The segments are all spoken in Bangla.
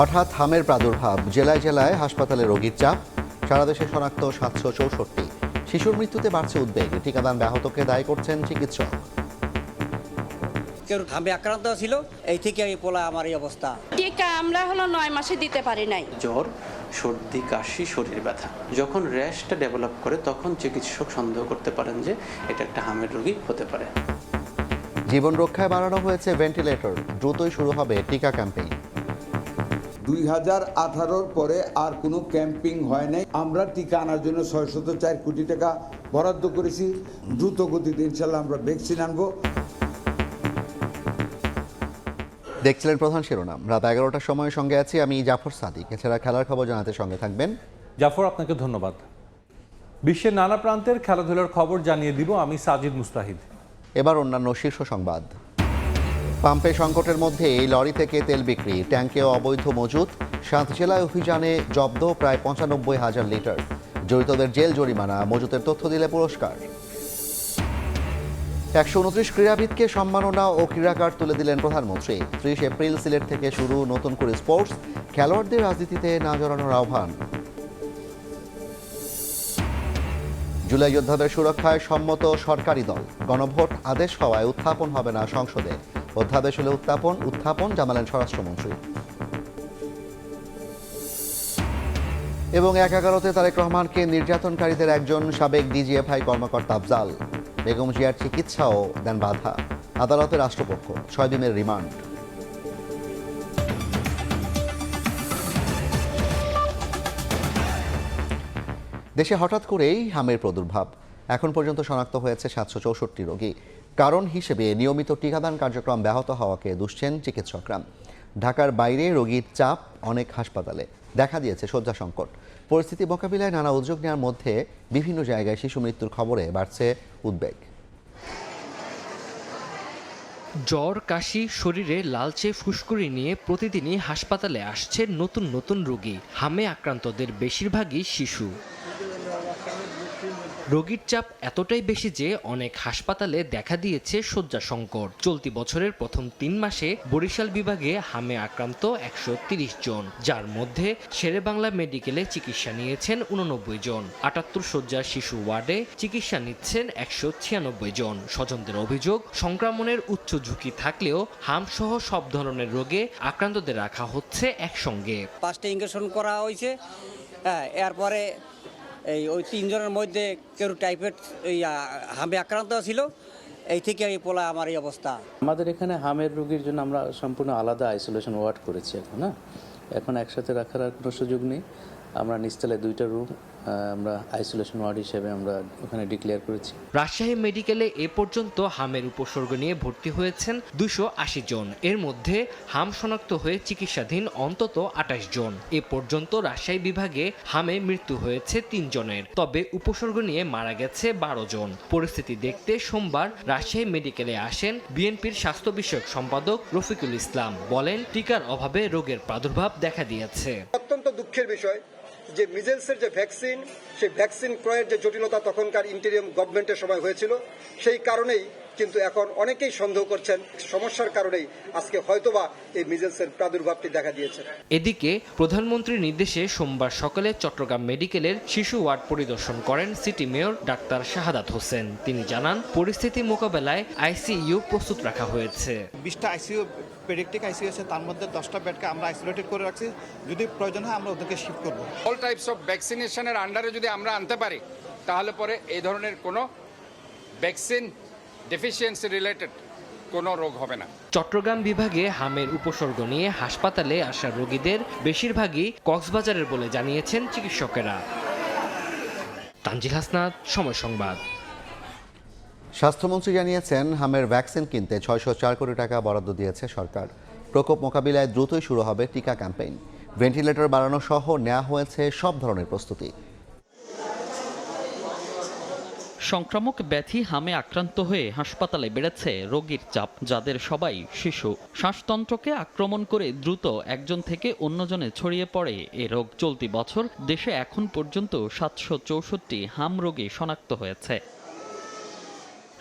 হঠাৎ হামের প্রাদুর্ভাব, জেলায় জেলায় হাসপাতালে রোগীর চাপ। সারা দেশে শনাক্ত ৭৬৪। শিশুর মৃত্যুতে বাড়ছে উদ্বেগ, টিকাদান ব্যাহতকে দায়ী করছেন চিকিৎসক। কেউ ঘামে আক্রান্ত ছিল, এই থেকে এই পোলা আমার এই অবস্থা। টিকা আমরা ৯ মাসে দিতে পারি নাই। জ্বর, সর্দি, কাশি, শরীর ব্যথা। যখন র্যাশটা ডেভেলপ করে তখন চিকিৎসক সন্দেহ করতে পারেন যে এটা একটা হামের রোগী হতে পারে। জীবন রক্ষায় বাড়ানো হয়েছে ভেন্টিলেটর, দ্রুতই শুরু হবে টিকা ক্যাম্পেইন। 2018 পরে আর কোনো ক্যাম্পিং হয় নাই। আমরা টিকা আনার জন্য ৬০৪ কোটি টাকা বরাদ্দ করেছি। দ্রুত গতিতে ইনশাল্লাহ আমরা ভ্যাকসিন আনবো। দেখছিলেন প্রধান শিরোনাম। রাত 11টার সময় সঙ্গে আছি আমি জাফর সাদিক। এছাড়া খেলার খবর জানাতে সঙ্গে থাকবেন জাফর। আপনাকে ধন্যবাদ। বিশ্বের নানা প্রান্তের খেলাধুলার খবর জানিয়ে দিব আমি সাজিদ মুস্তাহিদ। এবার অন্যান্য শীর্ষ সংবাদ। পাম্পে সংকটের মধ্যে এই লরি থেকে তেল বিক্রি, ট্যাঙ্কেও অবৈধ মজুত। 7 জেলায় অভিযানে জব্দ প্রায় ৯৫,০০০ লিটার। জড়িতদের জেল জরিমানা, মজুতের তথ্য দিলে পুরস্কার। ১২৯ ক্রীড়াবিদকে সম্মাননা ও ক্রীড়া কার্ড তুলে দিলেন প্রধানমন্ত্রী। ৩০ এপ্রিল সিলেট থেকে শুরু নতুন করে স্পোর্টস। খেলোয়াড়দের রাজনীতিতে না জড়ানোর আহ্বান। জুলাই যোদ্ধাদের সুরক্ষায় সম্মত সরকারি দল। গণভোট আদেশ হওয়ায় উত্থাপন হবে না সংসদে। অধ্যাদেশ হলে উত্থাপন জানালেন স্বরাষ্ট্রমন্ত্রী। এবং ১/১১-তে তারেক রহমানকে নির্যাতনকারীদের একজন সাবেক ডিজিএফআই কর্মকর্তা আফজাল বেগম জিয়ার চিকিৎসাও দেন বাধা। আদালতে রাষ্ট্রপক্ষ ৬ দিনের রিমান্ড। দেশে হঠাৎ করেই হামের প্রাদুর্ভাব। এখন পর্যন্ত শনাক্ত হয়েছে ৭৬৪ রোগী। কারণ হিসেবে নিয়মিত টিকাদান কার্যক্রম ব্যাহত হওয়াকে দুষছেন চিকিৎসকরা। ঢাকার বাইরে রোগীর চাপ অনেক হাসপাতালে, দেখা দিয়েছে শয্যা সংকট। পরিস্থিতি মোকাবিলায় নানা উদ্যোগ নেওয়ার মধ্যে বিভিন্ন জায়গায় শিশু মৃত্যুর খবরে বাড়ছে উদ্বেগ। জ্বর, কাশি, শরীরে লালচে ফুসকুড়ি নিয়ে প্রতিদিনই হাসপাতালে আসছে নতুন নতুন রোগী। হামে আক্রান্তদের বেশিরভাগই শিশু। রোগীর চাপ এতটাই বেশি যে অনেক হাসপাতালে দেখা দিয়েছে শয্যা সংকট। চলতি বছরের প্রথম ৩ মাসে বরিশাল বিভাগে হামে আক্রান্ত ১৩০ জন, যার মধ্যে শেরেবাংলা মেডিকেলে চিকিৎসা নিয়েছেন ৮৯ জন। ৭৮ শয্যার শিশু ওয়ার্ডে চিকিৎসা নিচ্ছেন ১৯৬ জন। স্বজনদের অভিযোগ, সংক্রমণের উচ্চ ঝুঁকি থাকলেও হামসহ সব ধরনের রোগে আক্রান্তদের রাখা হচ্ছে একসঙ্গে। 5টা ইনজেকশন করা হয়েছে। এরপরে ওই 3 জনের মধ্যে কেউ টাইফয়েড হামে আক্রান্ত ছিল, এই থেকে এই পোলা আমার এই অবস্থা। আমাদের এখানে হামের রোগীর জন্য আমরা সম্পূর্ণ আলাদা আইসোলেশন ওয়ার্ড করেছি এখন একসাথে রাখার আর কোনো সুযোগ নেই। আমরা নিচতলায় 2টা রুম আমরা আইসোলেশন ওয়ার্ড হিসেবে আমরা ওখানে ডিক্লেয়ার করেছি। রাজশাহী মেডিকেলে এ পর্যন্ত হামের উপসর্গ নিয়ে ভর্তি হয়েছেন ২৮০ জন। এর মধ্যে হাম শনাক্ত হয়ে চিকিৎসাধীন অন্তত ২৮ জন। এ পর্যন্ত রাজশাহী বিভাগে হামে মৃত্যু হয়েছে ৩ জনের, তবে উপসর্গ নিয়ে মারা গেছে ১২ জন। পরিস্থিতি দেখতে সোমবার রাজশাহী মেডিকেলে আসেন বিএনপির স্বাস্থ্য বিষয়ক সম্পাদক রফিকুল ইসলাম। বলেন, টিকার অভাবে রোগের প্রাদুর্ভাব দেখা দিয়েছে। অত্যন্ত দুঃখের বিষয় যে মিজেলসের যে ভ্যাকসিন, সেই ভ্যাকসিন ক্রয়ের যে জটিলতা তখনকার ইন্টেরিয়াম গভর্নমেন্টের সময় হয়েছিল, সেই কারণেই কিন্তু এখন অনেকেই সন্দেহ করছেন সমস্যার কারণেই আজকে হয়তোবা এই মিজেলসের প্রাদুর্ভাবটি দেখা দিয়েছে। এদিকে প্রধানমন্ত্রীর নির্দেশে সোমবার সকালে চট্টগ্রাম মেডিকেলের শিশু ওয়ার্ড পরিদর্শন করেন city mayor doctor Shahadat Hossain. তিনি জানান, পরিস্থিতি মোকাবেলায় আইসিইউ প্রস্তুত রাখা হয়েছে। 20টা আইসিইউ পেডিয়াট্রিক আইসিইউ আছে, তার মধ্যে 10টা বেডকে আমরা আইসোলেটেড করে রাখছি। যদি প্রয়োজন হয় আমরা ওদেরকে শিফট করব। অল টাইপস অফ ভ্যাকসিনেশনের আন্ডারে যদি আমরা আনতে পারি, তাহলে পরে এই ধরনের কোনো ভ্যাকসিন ডেফিসিয়েন্সি রিলেটেড কোনো রোগ হবে না। চট্টগ্রাম বিভাগে হামের উপসর্গ নিয়ে হাসপাতালে আসা রোগীদের বেশিরভাগই কক্সবাজারের বলে জানিয়েছেন চিকিৎসকেরা। তানজিল হাসনাত, সময় সংবাদ। স্বাস্থ্যমন্ত্রী জানিয়েছেন, হামের ভ্যাকসিন কিনতে ৬০৪ কোটি টাকা বরাদ্দ দিয়েছে সরকার। প্রকোপ মোকাবিলায় দ্রুতই শুরু হবে টিকা ক্যাম্পেইন। ভেন্টিলেটর বাড়ানো সহ নেওয়া হয়েছে সব ধরনের প্রস্তুতি। সংক্রামক ব্যাধি হামে আক্রান্ত হয়ে হাসপাতালে বেড়েছে রোগীর চাপ, যাদের সবাই শিশু। শ্বাসতন্ত্রকে আক্রমণ করে দ্রুত একজন থেকে অন্যজনে ছড়িয়ে পড়ে এ রোগ। চলতি বছর দেশে এখন পর্যন্ত ৭৬৪ হাম রোগী শনাক্ত হয়েছে।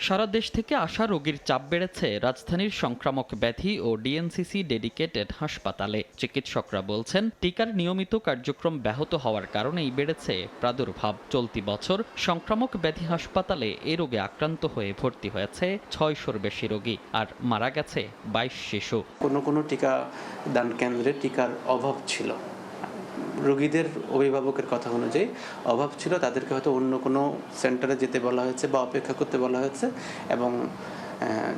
সারা দেশ থেকে আসা রোগীর চাপ বেড়েছে রাজধানীর সংক্রামক ব্যাধি ও ডিএনসিসি ডেডিকেটেড হাসপাতালে। চিকিৎসকরা বলছেন, টিকার নিয়মিত কার্যক্রম ব্যাহত হওয়ার কারণেই বেড়েছে প্রাদুর্ভাব। চলতি বছর সংক্রামক ব্যাধি হাসপাতালে এ রোগে আক্রান্ত হয়ে ভর্তি হয়েছে 600-র বেশি রোগী, আর মারা গেছে 22 শিশু। কোনো টিকা দান কেন্দ্রে টিকার অভাব ছিল, রোগীদের অভিভাবকের কথা অনুযায়ী অভাব ছিল, তাদেরকে হয়তো অন্য কোনো সেন্টারে যেতে বলা হয়েছে বা অপেক্ষা করতে বলা হয়েছে, এবং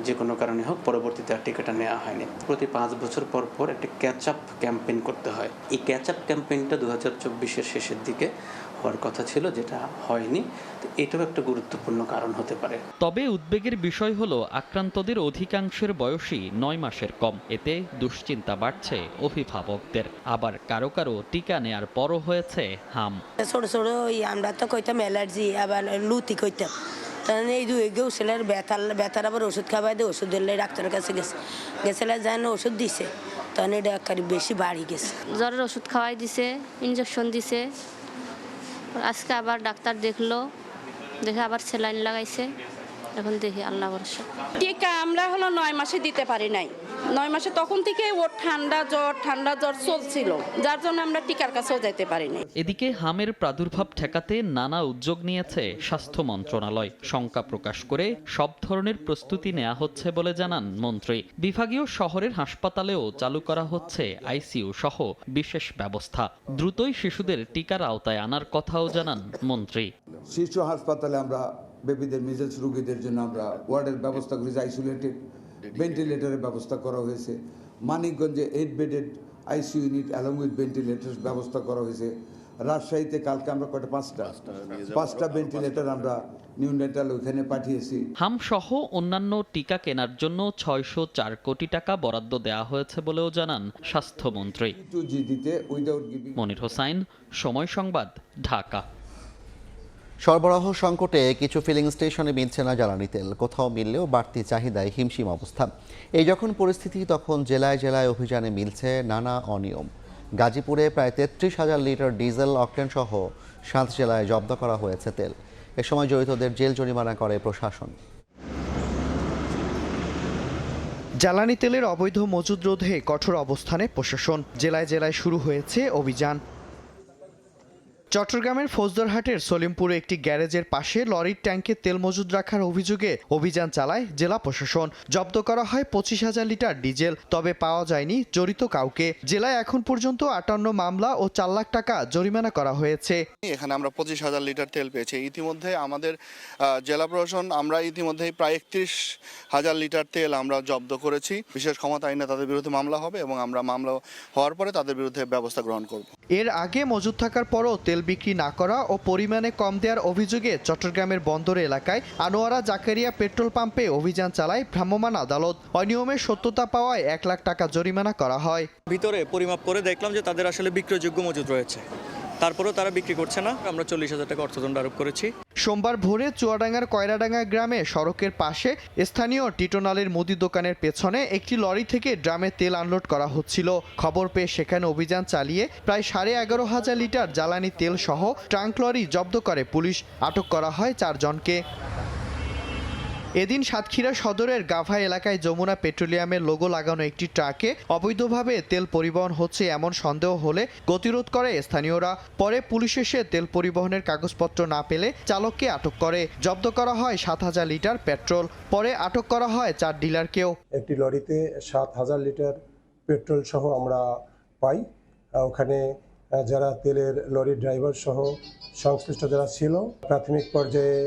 যে কোনো কারণে হোক পরবর্তীতে আর টিকাটা নেওয়া হয়নি। প্রতি 5 বছর পর পর একটা ক্যাচ আপ ক্যাম্পেইন করতে হয়। এই ক্যাচ আপ ক্যাম্পেইনটা 2024-এর শেষের দিকে হওয়ার কথা ছিল, যেটা হয়নি। তো এটাও একটা গুরুত্বপূর্ণ কারণ হতে পারে। তবে উদ্বেগের বিষয় হলো, আক্রান্তদের অধিকাংশের বয়সই 9 মাসের কম। এতে দুশ্চিন্তা বাড়ছে অভিভাবকদের। আবার কারো কারো টিকা নেয়ার পরও হয়েছে হাম। ছোট ছোট আমরা তো কইতাম অ্যালার্জি, আবার লুতি কইতাম। তখন এই গেছিলার ব্যথার আবার ওষুধ খাওয়াই দিয়ে ওষুধ দিলে ডাক্তারের কাছে গেছিল, যেন ওষুধ দিছে, তখন এটা বেশি বাড়ি গেছে। জ্বরের ওষুধ খাওয়াই দিছে, ইনজেকশন দিছে। আজকে আবার ডাক্তার দেখলো, দেখে আবার স্যালাইন লাগাইছে। এখন দেখি আল্লাহ ভরসা। টিকা আমরা 9 মাসে দিতে পারি নাই। 9 মাসে তখন থেকে ওর ঠান্ডা জ্বর চলছিল, যার জন্য আমরা টিকার কাছেও যেতে পারিনি। এদিকে হামের প্রাদুর্ভাব ঠেকাতে নানা উদ্যোগ নিয়েছে স্বাস্থ্য মন্ত্রণালয়। শঙ্কা প্রকাশ করে সব ধরনের প্রস্তুতি নেওয়া হচ্ছে বলে জানান মন্ত্রী। বিভাগীয় শহরের হাসপাতালেও চালু করা হচ্ছে আইসিইউ সহ বিশেষ ব্যবস্থা। দ্রুতই শিশুদের টিকার আওতায় আনার কথাও জানান মন্ত্রী। শিশু হাসপাতালে আমরা বেবিদের মিজেলস রোগীদের জন্য আমরা ওয়ার্ডের ব্যবস্থা করেছি, আইসোলেটেড ভেন্টিলেটরের ব্যবস্থা করা হয়েছে। মানিকগঞ্জে 8 bedded ICU unit along with ventilator ব্যবস্থা করা হয়েছে। রাজশাহীতে কালকে আমরা পাঁচটা ভেন্টিলেটর আমরা নিউনেটাল ওইখানে পাঠিয়েছি। হাম সহ অন্যান্য টিকা কেনার জন্য 604 কোটি টাকা বরাদ্দ দেওয়া হয়েছে বলেও জানান স্বাস্থ্যমন্ত্রী। মনির হোসাইন, সময় সংবাদ, ঢাকা। সরবরাহ সংকটে কিছু ফিলিং স্টেশনে মিলছে না জ্বালানি তেল, কোথাও মিললেও বাড়তি চাহিদায় হিমশিম অবস্থা। এই যখন পরিস্থিতি, তখন জেলায় জেলায় অভিযানে মিলছে নানা অনিয়ম। গাজীপুরে প্রায় 33,000 লিটার ডিজেল অকটেন সহ 7 জেলায় জব্দ করা হয়েছে তেল। এ সময় জড়িতদের জেল জরিমানা করে প্রশাসন। জ্বালানি তেলের অবৈধ মজুদ রোধে কঠোর অবস্থানে প্রশাসন। জেলায় জেলায় শুরু হয়েছে অভিযান। চট্টগ্রামের ফৌজদারহাটের সলিমপুরে একটি গ্যারেজের পাশে লরির ট্যাঙ্কে তেল মজুদ রাখার অভিযোগে অভিযান চালায় জেলা প্রশাসন। জব্দ করা হয় 25,000 লিটার ডিজেল, তবে পাওয়া যায়নি জড়িত কাউকে। জেলায় এখন পর্যন্ত 58 মামলা ও 4 লাখ টাকা জরিমানা করা হয়েছে। এখানে আমরা 25,000 লিটার তেল পেয়েছি। ইতিমধ্যে আমাদের জেলা প্রশাসন আমরা ইতিমধ্যেই প্রায় 31,000 লিটার তেল আমরা জব্দ করেছি। বিশেষ ক্ষমতা আইনে তাদের বিরুদ্ধে মামলা হবে এবং আমরা মামলা হওয়ার পরে তাদের বিরুদ্ধে ব্যবস্থা গ্রহণ করব। এর আগে মজুদ থাকার পরও তেল বিক্রি না করা ও পরিমাণে কম দেওয়ার অভিযোগে চট্টগ্রামের বন্দর এলাকায় আনোয়ারা জাকারিয়া পেট্রোল পাম্পে অভিযান চালায় ভ্রাম্যমাণ আদালত। অনিয়মের সত্যতা পাওয়ায় 1 লাখ টাকা জরিমানা করা হয়। ভিতরে পরিমাপ করে দেখলাম যে তাদের আসলে বিক্রয়যোগ্য মজুদ রয়েছে, তারপরেও তারা বিক্রি করছে না। আমরা 40,000 টাকা অর্থদণ্ড আরোপ করেছি। সোমবার ভোরে চুয়াডাঙ্গার কয়রাডাঙ্গা গ্রামে সড়কের পাশে স্থানীয় টিটোনালের মুদি দোকানের পেছনে একটি লরি থেকে ড্রামে তেল আনলোড করা হচ্ছিল। খবর পেয়ে সেখানে অভিযান চালিয়ে প্রায় 11,500 লিটার জ্বালানি তেল সহ ট্রাঙ্ক লরি জব্দ করে পুলিশ। আটক করা হয় 4 জনকে। এদিন সাতক্ষীরা সদরের গাভা এলাকায় যমুনা পেট্রোলিয়ামের লোগো লাগানো একটি ট্রাকে অবৈধভাবে তেল পরিবহন হচ্ছে এমন সন্দেহ হলে গতিরোধ করে স্থানীয়রা। পরে পুলিশ এসে তেল পরিবহনের কাগজপত্র না পেলে চালককে আটক করে। জব্দ করা হয় 7,000 লিটার পেট্রোল। পরে আটক করা হয় 4 ডিলারকেও। একটি লরিতে 7,000 লিটার পেট্রোল সহ আমরা পাই। ওখানে যারা তেলের লরি ড্রাইভার সহ সংশ্লিষ্ট যারা ছিল, প্রাথমিক পর্যায়ে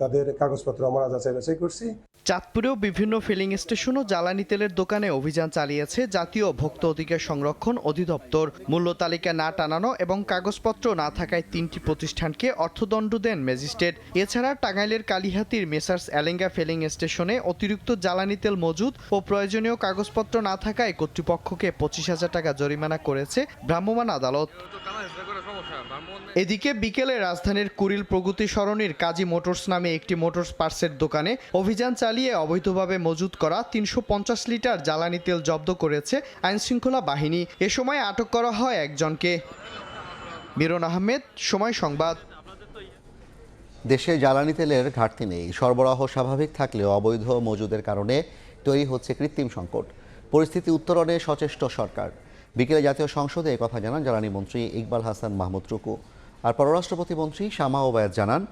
তাদের কাগজপত্র আমরা যাচাই বাছাই করছি। চাঁদপুরেও বিভিন্ন ফিলিং স্টেশন ও জ্বালানি তেলের দোকানে অভিযান চালিয়েছে জাতীয় ভোক্তা অধিকার সংরক্ষণ অধিদপ্তর। মূল্য তালিকা না টানানো এবং কাগজপত্র না থাকায় 3টি প্রতিষ্ঠানকে অর্থদণ্ড দেন ম্যাজিস্ট্রেট। এছাড়া টাঙ্গাইলের কালিহাতির মেসার্স এলেঙ্গা ফিলিং স্টেশনে অতিরিক্ত জ্বালানি তেল মজুদ ও প্রয়োজনীয় কাগজপত্র না থাকায় কর্তৃপক্ষকে 25,000 টাকা জরিমানা করেছে ভ্রাম্যমাণ আদালত। এদিকে বিকেলে রাজধানীর কুড়িল প্রগতি সরণির কাজী মোটরস নামে একটি মোটরস পার্টসের দোকানে অভিযান চালিয়ে অবৈধভাবে মজুদ করা 350 লিটার জ্বালানি তেল জব্দ করেছে আইনশৃঙ্খলা বাহিনী। এ সময় আটক করা হয় 1 জনকে। মিরন আহমেদ, সময় সংবাদ। দেশে জ্বালানি তেলের ঘাটতি নেই, সরবরাহ স্বাভাবিক থাকলেও অবৈধ মজুদের কারণে তৈরি হচ্ছে কৃত্রিম সংকট। পরিস্থিতি উত্তরণে সচেষ্ট সরকার। বিকেলে জাতীয় সংসদে একথা জানান জ্বালানি মন্ত্রী ইকবাল হাসান মাহমুদ টুকু। আর পররাষ্ট্র প্রতিমন্ত্রী শামা ওবায়েদ জানান,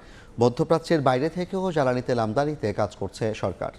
মধ্যপ্রাচ্যের বাইরে থেকেও জ্বালানি তেল আমদানিতে কাজ করছে সরকার।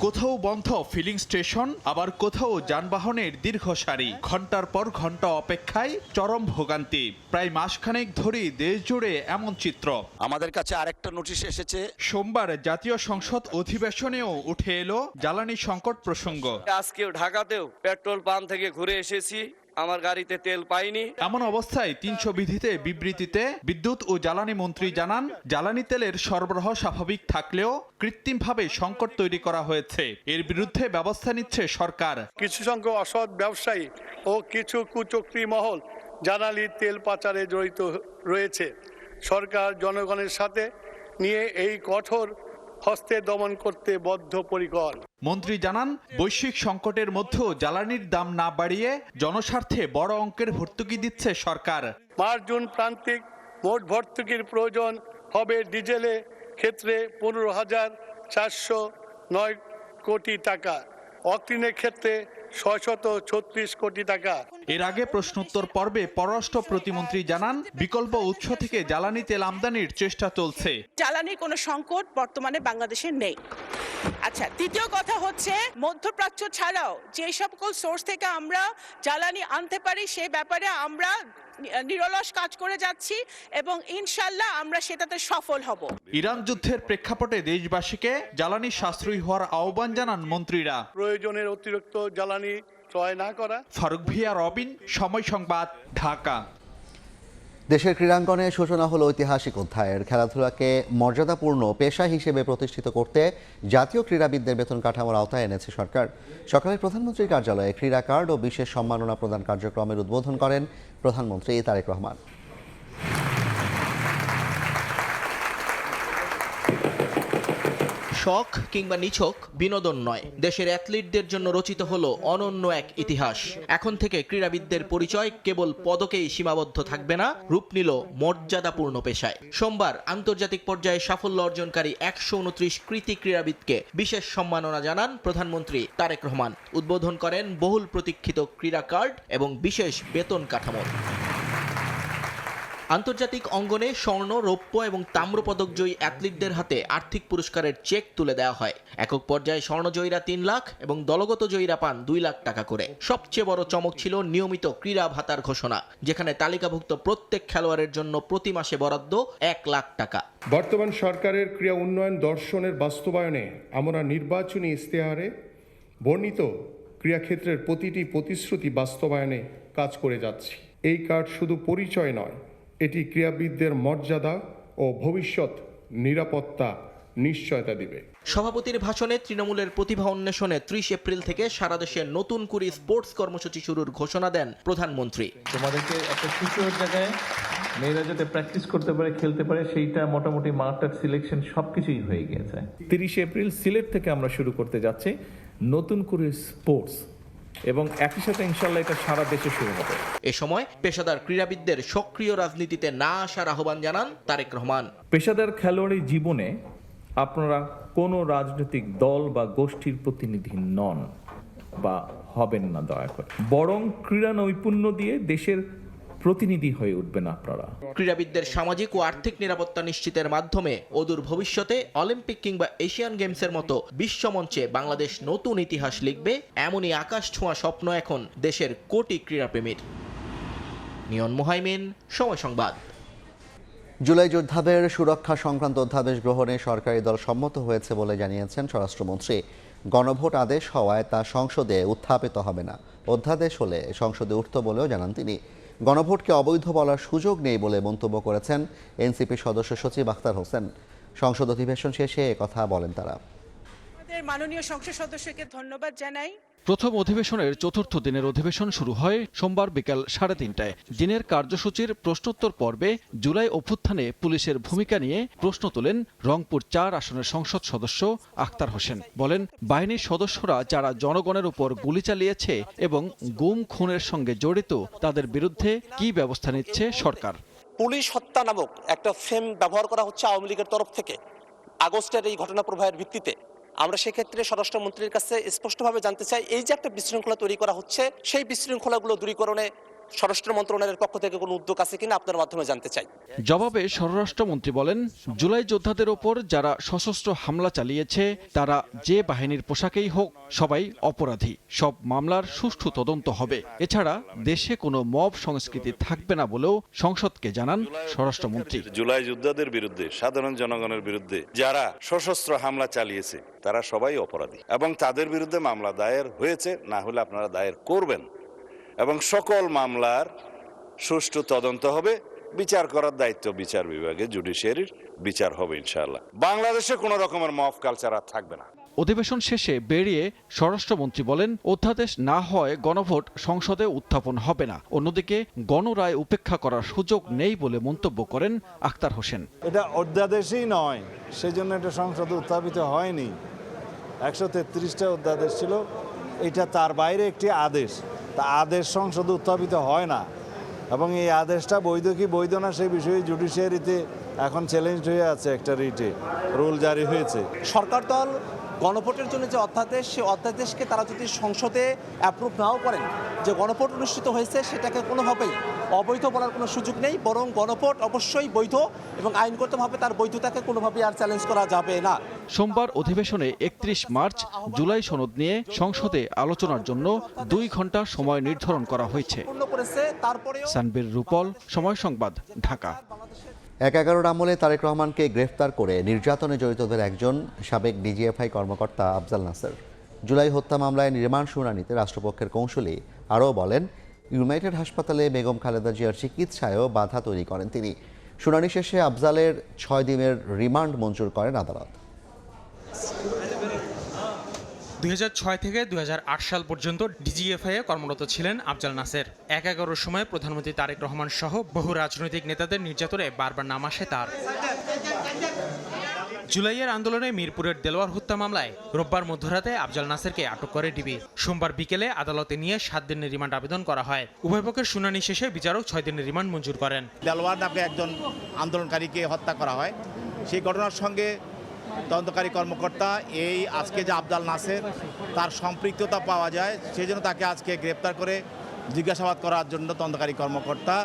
কোথাও বন্ধ ফিলিং স্টেশন, আবার কোথাও যানবাহনের দীর্ঘ সারি, ঘন্টার পর ঘন্টা অপেক্ষায় চরম ভোগান্তি। প্রায় মাসখানেক ধরেই দেশ জুড়ে এমন চিত্র। আমাদের কাছে আরেকটা নোটিশ এসেছে। সোমবার জাতীয় সংসদ অধিবেশনেও উঠে এলো জ্বালানি সংকট প্রসঙ্গ। আজকেও ঢাকাতেও পেট্রোল পাম্প থেকে ঘুরে এসেছি, আমার গাড়িতে তেল পাইনি। এমন অবস্থায় ৩০০ বিধিতে বিবৃতিতে বিদ্যুৎ ও জ্বালানি মন্ত্রী জানান, জ্বালানি তেলের সরবরাহ স্বাভাবিক থাকলেও কৃত্রিমভাবে সংকট তৈরি করা হয়েছে। এর বিরুদ্ধে ব্যবস্থা নিচ্ছে সরকার। কিছু সংখ্যক অসৎ ব্যবসায়ী ও কিছু কুচক্রী মহল জ্বালানি তেল পাচারে জড়িত রয়েছে। সরকার জনগণের সাথে নিয়ে এই কঠোর হস্তে দমন করতে বদ্ধপরিকর। মন্ত্রী জানান, বৈশ্বিক সংকটের মধ্যেও জ্বালানির দাম না বাড়িয়ে জনস্বার্থে বড় অঙ্কের ভর্তুকি দিচ্ছে সরকার। মার্চ জুন প্রান্তিক মোট ভর্তুকির প্রয়োজন হবে ডিজেলের ক্ষেত্রে 15,409 কোটি টাকা, অক্টিনের ক্ষেত্রে 636 কোটি টাকা। এর আগে প্রশ্নোত্তর পর্বে পররাষ্ট্র প্রতিমন্ত্রী জানান, বিকল্প উৎস থেকে জ্বালানি তেল আমদানির চেষ্টা চলছে। জ্বালানির কোনো সংকট বর্তমানে বাংলাদেশে নেই। আচ্ছা, দ্বিতীয় কথা হচ্ছে মধ্যপ্রাচ্য ছাড়াও যে সকল সোর্স থেকে আমরা জ্বালানি আনতে পারি সে ব্যাপারে আমরা নিরলস কাজ করে যাচ্ছি এবং ইনশাল্লাহ আমরা সেটাতে সফল হব। ইরান যুদ্ধের প্রেক্ষাপটে দেশবাসীকে জ্বালানি সাশ্রয়ী হওয়ার আহ্বান জানান মন্ত্রীরা। প্রয়োজনের অতিরিক্ত জ্বালানি ক্রয় না করা। ফারুক ভিয়া, রবিন, সময় সংবাদ, ঢাকা। দেশের ক্রীড়াঙ্গনে সূচনা হলো ঐতিহাসিক অধ্যায়ের। খেলাধুলাকে মর্যাদাপূর্ণ পেশা হিসেবে প্রতিষ্ঠিত করতে জাতীয় ক্রীড়াবিদদের বেতন কাঠামোর আওতায় এনেছে সরকার। সকালে প্রধানমন্ত্রীর কার্যালয়ে ক্রীড়া কার্ড ও বিশেষ সম্মাননা প্রদান কার্যক্রমের উদ্বোধন করেন প্রধানমন্ত্রী তারেক রহমান। শখ কিংবা নিছক বিনোদন নয়, দেশের অ্যাথলিটদের জন্য রচিত হলো অনন্য এক ইতিহাস। এখন থেকে ক্রীড়াবিদদের পরিচয় কেবল পদকেই সীমাবদ্ধ থাকবে না, রূপ নিল মর্যাদাপূর্ণ পেশায়। সোমবার আন্তর্জাতিক পর্যায়ে সাফল্য অর্জনকারী 129 কৃতী ক্রীড়াবিদকে বিশেষ সম্মাননা জানান প্রধানমন্ত্রী তারেক রহমান। উদ্বোধন করেন বহুল প্রতীক্ষিত ক্রীড়া কার্ড এবং বিশেষ বেতন কাঠামো। আন্তর্জাতিক অঙ্গনে স্বর্ণ, রৌপ্য এবং তাম্র পদকজয়ী অ্যাথলিটদের হাতে আর্থিক পুরস্কারের চেক তুলে দেওয়া হয়। একক পর্যায়ে স্বর্ণজয়ীরা 3 লাখ এবং দলগত জয়ীরা পান 2 লাখ টাকা করে। সবচেয়ে বড় চমক ছিল নিয়মিত ক্রীড়া ভাতার ঘোষণা, যেখানে তালিকাভুক্ত প্রত্যেক খেলোয়াড়ের জন্য প্রতি মাসে বরাদ্দ 1 লাখ টাকা। বর্তমান সরকারের ক্রীড়া উন্নয়ন দর্শনের বাস্তবায়নে আমরা নির্বাচনী ইশতেহারে বর্ণিত ক্রীড়াক্ষেত্রের প্রতিটি প্রতিশ্রুতি বাস্তবায়নে কাজ করে যাচ্ছি। এই কার্ড শুধু পরিচয় নয়, এটি ক্রীড়াবিদদের মর্যাদা ও ভবিষ্যৎ নিরাপত্তা নিশ্চয়তা দিবে। সভাপতির ভাষণে তৃণমূলের প্রতিভা অন্বেষণে 30 এপ্রিল থেকে সারা দেশে নতুন করে স্পোর্টস কর্মসূচি শুরুর ঘোষণা দেন প্রধানমন্ত্রী। তোমাদেরকে একটা সিকিউর জায়গায় মেয়েরা যাতে প্র্যাকটিস করতে পারে, খেলতে পারে, সেইটা মোটামুটি মাঠটার সিলেকশন সবকিছুই হয়ে গিয়েছে। 30 এপ্রিল সিলেট থেকে আমরা শুরু করতে যাচ্ছি নতুন করে স্পোর্টস, এবং একই সাথে ইনশাল্লাহ এটা সারা দেশে শুরু হবে। এ সময় পেশাদার ক্রীড়াবিদদের সক্রিয় রাজনীতিতে না আসার আহ্বান জানান তারেক রহমান। পেশাদার খেলোয়াড়ি জীবনে আপনারা কোনো রাজনৈতিক দল বা গোষ্ঠীর প্রতিনিধি নন বা হবেন না দয়া করে, বরং ক্রীড়া নৈপুণ্য দিয়ে দেশের প্রতিনিধি হয়ে উঠবেন আপনারা। ক্রীড়াবিদদের সামাজিক ও আর্থিক নিরাপত্তা নিশ্চিতের মাধ্যমে অদূর ভবিষ্যতে অলিম্পিক কিংবা এশিয়ান গেমসের মতো বিশ্বমঞ্চে বাংলাদেশ নতুন ইতিহাস লিখবে, এমনই আকাশ ছোঁয়া স্বপ্ন এখন দেশের কোটি ক্রীড়াপ্রেমীর। নিয়ন মুহাইমিন, সময় সংবাদ। জুলাই যোদ্ধাদের সুরক্ষা সংক্রান্ত অধ্যাদেশ গ্রহণে সরকারি দল সম্মত হয়েছে বলে জানিয়েছেন স্বরাষ্ট্রমন্ত্রী। গণভোট আদেশ হওয়ায় তা সংসদে উত্থাপিত হবে না, অধ্যাদেশ হলে সংসদে উঠত বলেও জানান তিনি। গণভোটকে অবৈধ বলার সুযোগ নেই বলে মন্তব্য করেছেন এনসিপি সদস্য সচিব আখতার হোসেন। সংসদ অধিবেশন শেষে কথা বলেন তারা। আমাদের মাননীয় সংসদ সদস্যকে ধন্যবাদ জানাই। প্রথম অধিবেশনের চতুর্থ দিনের অধিবেশন শুরু হয় সোমবার বিকাল 3:30টায়। দিনের কার্যসূচির প্রশ্নোত্তর পর্বে জুলাই অভ্যুত্থানে পুলিশের ভূমিকা নিয়ে প্রশ্ন তোলেন রংপুর 4 আসনের সংসদ সদস্য আখতার হোসেন। বলেন, বাহিনীর সদস্যরা যারা জনগণের উপর গুলি চালিয়েছে এবং গুম খুনের সঙ্গে জড়িত তাদের বিরুদ্ধে কী ব্যবস্থা নিচ্ছে সরকার। পুলিশ হত্যা নামক একটা ফ্রেম ব্যবহার করা হচ্ছে আওয়ামী লীগের তরফ থেকে আগস্টের এই ঘটনা প্রবাহের ভিত্তিতে। আমরা সেক্ষেত্রে স্বরাষ্ট্রমন্ত্রীর কাছে স্পষ্টভাবে জানতে চাই, এই যে একটা বিশৃঙ্খলা তৈরি করা হচ্ছে, সেই বিশৃঙ্খলাগুলো দূরীকরণে স্বরাষ্ট্র মন্ত্রণালয়ের পক্ষ থেকে কোনো উদ্যোগ আছে কিনা আপনার মাধ্যমে জানতে চাই। জবাবে স্বরাষ্ট্রমন্ত্রী বলেন, জুলাই যোদ্ধাদের ওপর যারা সশস্ত্র হামলা চালিয়েছে তারা যে বাহিনীর পোশাকেই হোক সবাই অপরাধী। সব মামলার সুষ্ঠু তদন্ত হবে। এছাড়া দেশে কোনো মব সংস্কৃতি থাকবে না বলেও সংসদকে জানান স্বরাষ্ট্রমন্ত্রী। জুলাই যোদ্ধাদের বিরুদ্ধে, সাধারণ জনগণের বিরুদ্ধে যারা সশস্ত্র হামলা চালিয়েছে তারা সবাই অপরাধী এবং তাদের বিরুদ্ধে মামলা দায়ের হয়েছে, না হলে আপনারা দায়ের করবেন এবং সকল মামলার সুষ্ঠু তদন্ত হবে। বিচার করার দায়িত্ব বিচার বিভাগে, জুডিশিয়ারির বিচার হবে ইনশাআল্লাহ। বাংলাদেশে কোনো রকমের মফ কালচার আর থাকবে না। অধিবেশন শেষে বেরিয়ে স্বরাষ্ট্রমন্ত্রী বলেন, অধ্যাদেশ না হয় গণভোট সংসদে উত্থাপন হবে না। অন্যদিকে গণরায় উপেক্ষা করার সুযোগ নেই বলে মন্তব্য করেন আখতার হোসেন। এটা অধ্যাদেশই নয়, সেজন্য এটা সংসদে উত্থাপিত হয়নি। 133টা অধ্যাদেশ ছিল, এটা তার বাইরে একটি আদেশ। তা আদেশ সংসদে উত্থাপিত হয় না এবং এই আদেশটা বৈধ কি বৈধ না সেই বিষয়ে জুডিশিয়ারিতে এখন চ্যালেঞ্জ হয়ে আছে। একটা রিটে রুল জারি হয়েছে। সরকার দল গণভোটের জন্য যে অধ্যাদেশ, সেই অধ্যাদেশকে তারা যদি সংসদে অ্যাপ্রুভ নাও করেন, যে গণভোট অনুষ্ঠিত হয়েছে সেটাকে কোনোভাবেই অবৈধ বলার কোনো সুযোগ নেই, বরং গণভোট অবশ্যই বৈধ এবং আইনগতভাবে তার বৈধতাকে কোনোভাবেই আর চ্যালেঞ্জ করা যাবে না। সোমবার অধিবেশনে 31 মার্চ জুলাই সনদ নিয়ে সংসদে আলোচনার জন্য 2 ঘন্টা সময় নির্ধারণ করা হয়েছে। সানবীর রূপল, সময় সংবাদ, ঢাকা। 11 আমলে তারেক রহমানকে গ্রেফতার করে নির্যাতনে জড়িতদের একজন সাবেক ডিজিএফআই কর্মকর্তা আফজাল নাসের। জুলাই হত্যা মামলায় নির্মাণ শুনানিতে রাষ্ট্রপক্ষের কৌঁসুলি আরও বলেন, ইউনাইটেড হাসপাতালে বেগম খালেদা জিয়ার চিকিৎসায়ও বাধা তৈরি করেন তিনি। শুনানি শেষে আফজালের 6 দিনের রিমান্ড মঞ্জুর করেন আদালত। 2006 থেকে 2008 সাল পর্যন্ত ডিজিএফআই কর্মরত ছিলেন আফজাল নাসের। 11 সময়ে প্রধানমন্ত্রী তারেক রহমান সহ বহু রাজনৈতিক নেতাদের নির্যাতনে বারবার নাম আসে তার। জুলাইয়ের আন্দোলনে মিরপুরের দেলোয়ার হত্যা মামলায় রোববার মধ্যরাতে আফজাল নাসেরকে আটক করে ডিবি। সোমবার বিকেলে আদালতে নিয়ে 7 দিনের রিমান্ড আবেদন করা হয়। উভয় পক্ষের শুনানি শেষে বিচারক 6 দিনের রিমান্ড মঞ্জুর করেন। দেলোয়ার নামে একজন আন্দোলনকারীকে হত্যা করা হয়, সেই ঘটনার সঙ্গে তদন্তকারী কর্মকর্তা এই আজকে যে আফজাল নাসের তার সম্পৃক্ততা পাওয়া যায়, সেই জন্য তাকে আজকে গ্রেপ্তার করে জিজ্ঞাসাবাদ করার জন্য তদন্তকারী কর্মকর্তা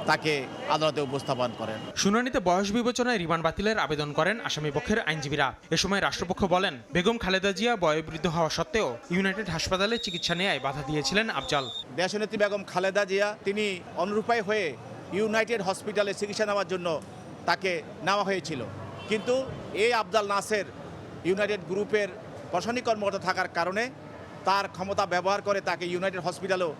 তাকে আদালতে উপস্থাপন করেন। শুনানিতে বয়স বিবেচনায় রিমান্ড বাতিলের আবেদন করেন আসামি পক্ষের আইনজীবীরা। এ সময় রাষ্ট্রপক্ষ বলেন, বেগম খালেদা জিয়া বয়োবৃদ্ধ হওয়া সত্ত্বেও ইউনাইটেড হাসপাতালে চিকিৎসা নেওয়ায় বাধা দিয়েছিলেন আফজাল। দেশনেত্রী বেগম খালেদা জিয়া তিনি অনুরূপায় হয়ে ইউনাইটেড হসপিটালে চিকিৎসা নেওয়ার জন্য তাকে নেওয়া হয়েছিল, কিন্তু এই আফজাল নাসের ইউনাইটেড গ্রুপের প্রশাসনিক কর্মকর্তা থাকার কারণে তার ক্ষমতা ব্যবহার করে তাকে ইউনাইটেড হসপিটালেও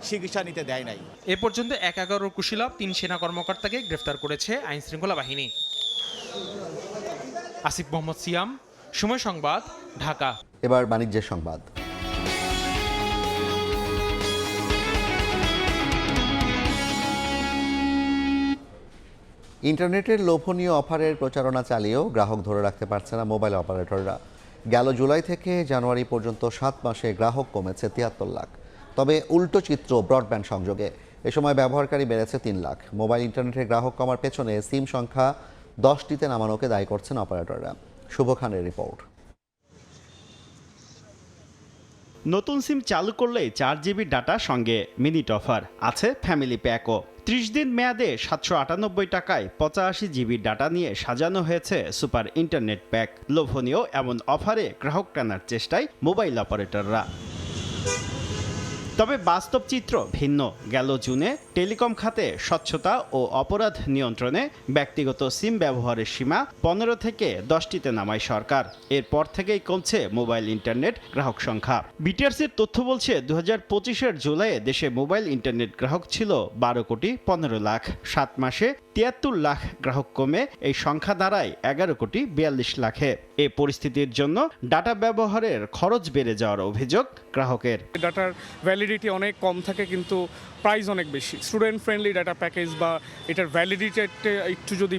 চিকিৎসা নিতে দেয় নাই। এ পর্যন্ত 11 কুশীলব 3 সেনা কর্মকর্তাকে গ্রেফতার করেছে আইন শৃঙ্খলা বাহিনী। আসিফ মোহাম্মদ সিয়াম, সময় সংবাদ, ঢাকা। এবার বাণিজ্যের সংবাদ। ইন্টারনেটের লোভনীয় অফারের প্রচারণা চালিয়েও গ্রাহক ধরে রাখতে পারছে না মোবাইল অপারেটররা। গেল জুলাই থেকে জানুয়ারি পর্যন্ত 7 মাসে গ্রাহক কমেছে 73 লাখ। তবে উল্টো চিত্র ব্রডব্যান্ড সংযোগে। এ সময় ব্যবহারকারী বেড়েছে 3 লাখ। মোবাইল ইন্টারনেটের গ্রাহক কমার পেছনে সিম সংখ্যা 10টিতে নামানোকে দায়ী করছেন অপারেটররা। শুভ খানের রিপোর্ট। নতুন সিম চালু করলে 4 জিবি ডাটা সঙ্গে মিনিট অফার আছে, ফ্যামিলি প্যাকও। 30 দিন মেয়াদে 798 টাকায় 85 জিবি ডাটা নিয়ে সাজানো হয়েছে সুপার ইন্টারনেট প্যাক। লোভনীয় এমন অফারে গ্রাহক টানার চেষ্টায় মোবাইল অপারেটররা। তবে বাস্তব চিত্র ভিন্ন। গেল জুনে টেলিকম খাতে স্বচ্ছতা ও অপরাধ নিয়ন্ত্রণে ব্যক্তিগত সিম ব্যবহারের সীমা 15 থেকে 10টিতে নামায় সরকার। এরপর থেকেই কমছে মোবাইল ইন্টারনেট গ্রাহক সংখ্যা। বিটিআরসির তথ্য বলছে 2025-এর জুলাইয়ে দেশে মোবাইল ইন্টারনেট গ্রাহক ছিল 12 কোটি 15 লাখ। 7 মাসে 73 লাখ গ্রাহক কমে এই সংখ্যা দাঁড়ায় 11 কোটি 42 লাখে। এই পরিস্থিতির জন্য ডাটা ব্যবহারের খরচ বেড়ে যাওয়ার অভিযোগ গ্রাহকের। ডাটার ভ্যালিডিটি অনেক কম থাকে কিন্তু প্রাইস অনেক বেশি। স্টুডেন্ট ফ্রেন্ডলি ডাটা প্যাকেজ বা এটার ভ্যালিডিটি একটু যদি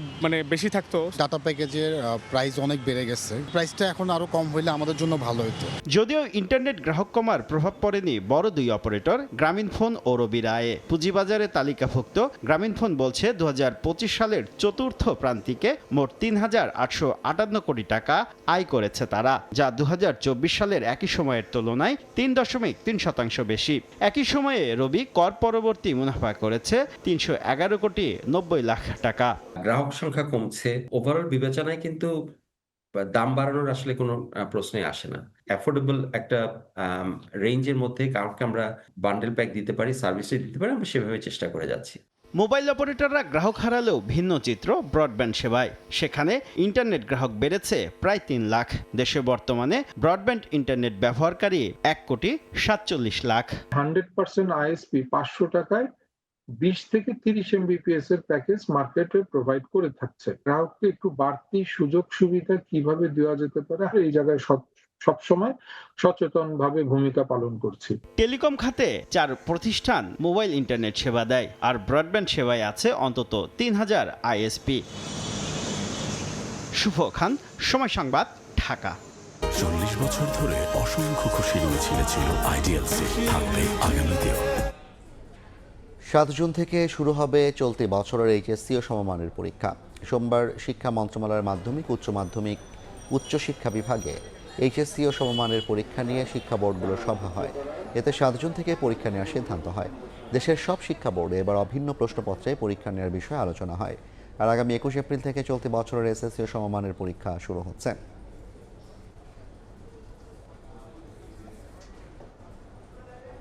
বেশি থাকতো। ডাটা প্যাকেজের প্রাইস অনেক বেড়ে গেছে, প্রাইসটা এখন আরো কম হইলে আমাদের জন্য ভালো হতো। যদিও ইন্টারনেট গ্রাহক কমার প্রভাব পড়েনি বড় 2 অপারেটর গ্রামীণফোন ও রবি রায়ে। পুঁজিবাজারে তালিকাভুক্ত গ্রামীণফোন বলছে সালের চতুর্থ প্রান্তিকে মোট ৩,৮৫৮ কোটি টাকা আয় করেছে তারা, যা ২০২৪ সালের একই সময়ের তুলনায় ৩.৩% বেশি। একই সময়ে রবি কর পরবর্তী মুনাফা করেছে ৩১১ কোটি ৯০ লাখ টাকা। গ্রাহক সংখ্যা কমছে, ওভারঅল বিবেচনায় কিন্তু দাম বাড়ানোর আসলে কোনো প্রশ্নই আসে না। অ্যাফোর্ডেবল একটা রেঞ্জের মধ্যে কাউকে আমরা বান্ডেল প্যাক দিতে পারি, সার্ভিস দিতে পারি, আমরা সেভাবে চেষ্টা করে যাচ্ছি। মোবাইল অপারেটররা গ্রাহক হারালেও ভিন্ন চিত্র ব্রডব্যান্ড সেবায়। সেখানে ইন্টারনেট গ্রাহক বেড়েছে প্রায় ৩ লাখ। দেশে বর্তমানে ব্রডব্যান্ড ইন্টারনেট ব্যবহারকারী ১,৪৭ লাখ। 100% আইএসপি ৫০০ টাকায় 20 থেকে 30 MBPS এর প্যাকেজ মার্কেটে প্রোভাইড করে থাকছে। গ্রাহককে একটু বাড়তি সুযোগ সুবিধা কিভাবে দেওয়া যেতে পারে এই জায়গায় সবসময় সচেতনভাবে ভূমিকা পালন করছি। টেলিকম খাতে ৪ প্রতিষ্ঠান মোবাইল ইন্টারনেট সেবা দেয়, আর ব্রডব্যান্ড সেবায় আছে অন্তত ৩,০০০ আইএসপি। শুভ খান, সময় সংবাদ, ঢাকা। ৪০ বছর ধরে অসংখ্য খুশির মিছিলে ছিল আইডিএলসি, থাকবে আগামীতেও। ৭ জুন থেকে শুরু হবে চলতি বছরের এইচএসসি ও সমমানের পরীক্ষা। সোমবার শিক্ষা মন্ত্রণালয়ের মাধ্যমিক, উচ্চ মাধ্যমিক, উচ্চশিক্ষা বিভাগে এইচএসসি ও সমমানের পরীক্ষা নিয়ে শিক্ষা বোর্ডগুলোর সভা হয়। এতে ৭ জুন থেকে পরীক্ষা নেওয়ার সিদ্ধান্ত হয়। দেশের সব শিক্ষা বোর্ডে এবার অভিন্ন প্রশ্নপত্রে পরীক্ষা নেওয়ার বিষয়ে আলোচনা হয়। আর আগামী ২১ এপ্রিল থেকে চলতি বছরের এসএসসি ও সমমানের পরীক্ষা শুরু হচ্ছে।